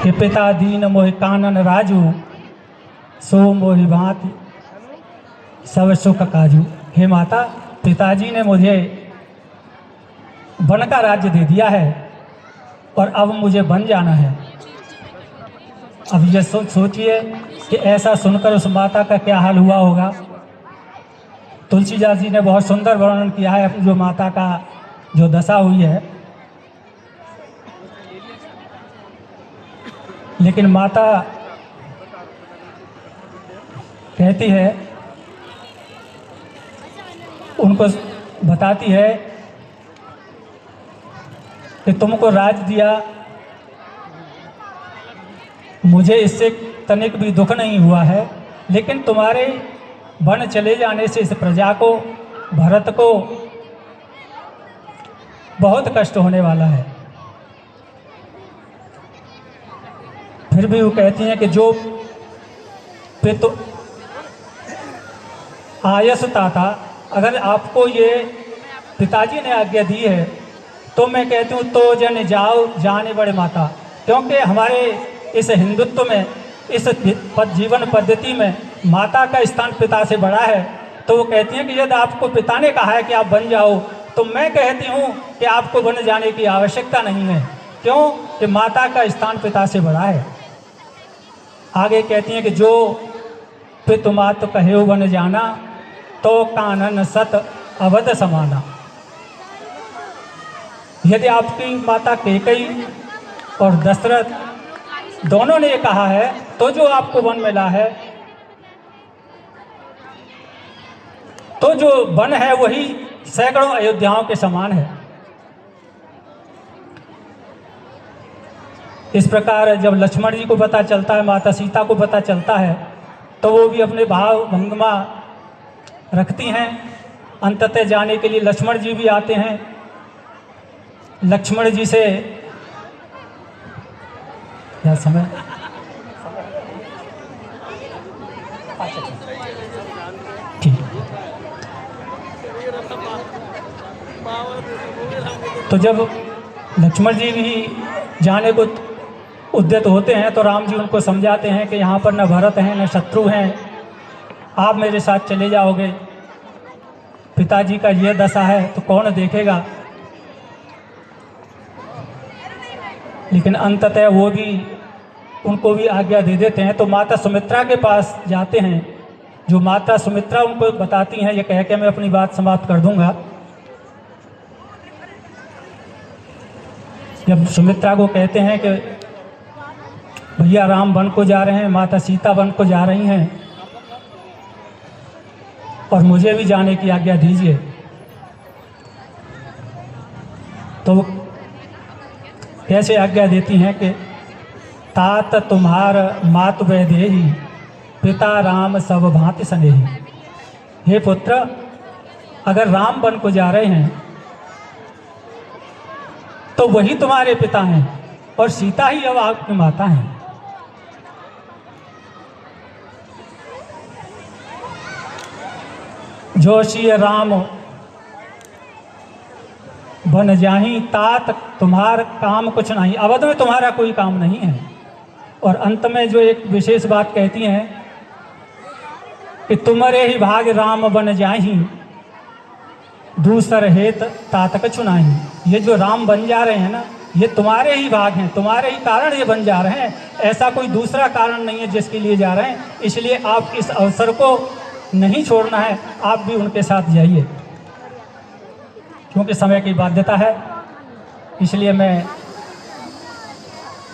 कि पिता दीन मोहि कानन राजू, सो मोहि भांति सब सुख काजू। हे माता, पिताजी ने मुझे वन का राज्य दे दिया है और अब मुझे वन जाना है। अब ये सोचिए कि ऐसा सुनकर उस माता का क्या हाल हुआ होगा। तुलसीदास जी ने बहुत सुंदर वर्णन किया है अपनी जो माता का जो दशा हुई है। लेकिन माता कहती है, उनको बताती है कि तुमको राज दिया, मुझे इससे तनिक भी दुख नहीं हुआ है, लेकिन तुम्हारे वन चले जाने से इस प्रजा को, भरत को बहुत कष्ट होने वाला है। फिर भी वो कहती हैं कि जो पितु आयसता था, अगर आपको ये पिताजी ने आज्ञा दी है तो मैं कहती हूँ तो जन जाओ जाने बड़े माता, क्योंकि हमारे इस हिंदुत्व में, इस जीवन पद्धति में माता का स्थान पिता से बड़ा है। तो वो कहती हैं कि यदि आपको पिता ने कहा है कि आप बन जाओ, तो मैं कहती हूँ कि आपको बन जाने की आवश्यकता नहीं है। क्यों? कि माता का स्थान पिता से बड़ा है। आगे कहती हैं कि जो पितु मातु कहे बन जाना, तो कानन सत अवध समाना। यदि आपकी माता कैकेयी और दशरथ दोनों ने कहा है तो जो आपको वन मिला है, तो जो वन है वही सैकड़ों अयोध्याओं के समान है। इस प्रकार जब लक्ष्मण जी को पता चलता है, माता सीता को पता चलता है, तो वो भी अपने भाव भंगिमा रखती हैं। अंततः जाने के लिए लक्ष्मण जी भी आते हैं। लक्ष्मण जी से क्या समय ठीक, तो जब लक्ष्मण जी भी जाने को उद्यत होते हैं तो राम जी उनको समझाते हैं कि यहाँ पर न भरत हैं न शत्रु हैं, आप मेरे साथ चले जाओगे। पिताजी का ये दशा है तो कौन देखेगा। लेकिन अंततः वो भी उनको भी आज्ञा दे देते हैं। तो माता सुमित्रा के पास जाते हैं। जो माता सुमित्रा उनको बताती हैं, ये कह के मैं अपनी बात समाप्त कर दूंगा। जब सुमित्रा को कहते हैं कि भैया राम वन को जा रहे हैं, माता सीता वन को जा रही हैं और मुझे भी जाने की आज्ञा दीजिए, तो वो कैसे आज्ञा देती हैं कि तात तुम्हार मातु वैदेही, पिता राम सब भांति स्नेही। हे पुत्र, अगर राम वन को जा रहे हैं तो वही तुम्हारे पिता हैं और सीता ही अब आपकी माता हैं। जो श्री राम बन जाही, तात तुम्हार काम कुछ नहीं। अवध में तुम्हारा कोई काम नहीं है। और अंत में जो एक विशेष बात कहती हैं कि तुम्हारे ही भाग राम बन जाही, दूसर हेत तात कछु नाही। ये जो राम बन जा रहे हैं ना, ये तुम्हारे ही भाग हैं, तुम्हारे ही कारण ये बन जा रहे हैं। ऐसा कोई दूसरा कारण नहीं है जिसके लिए जा रहे हैं। इसलिए आप इस अवसर को नहीं छोड़ना है, आप भी उनके साथ जाइए। क्योंकि समय की बाध्यता है, इसलिए मैं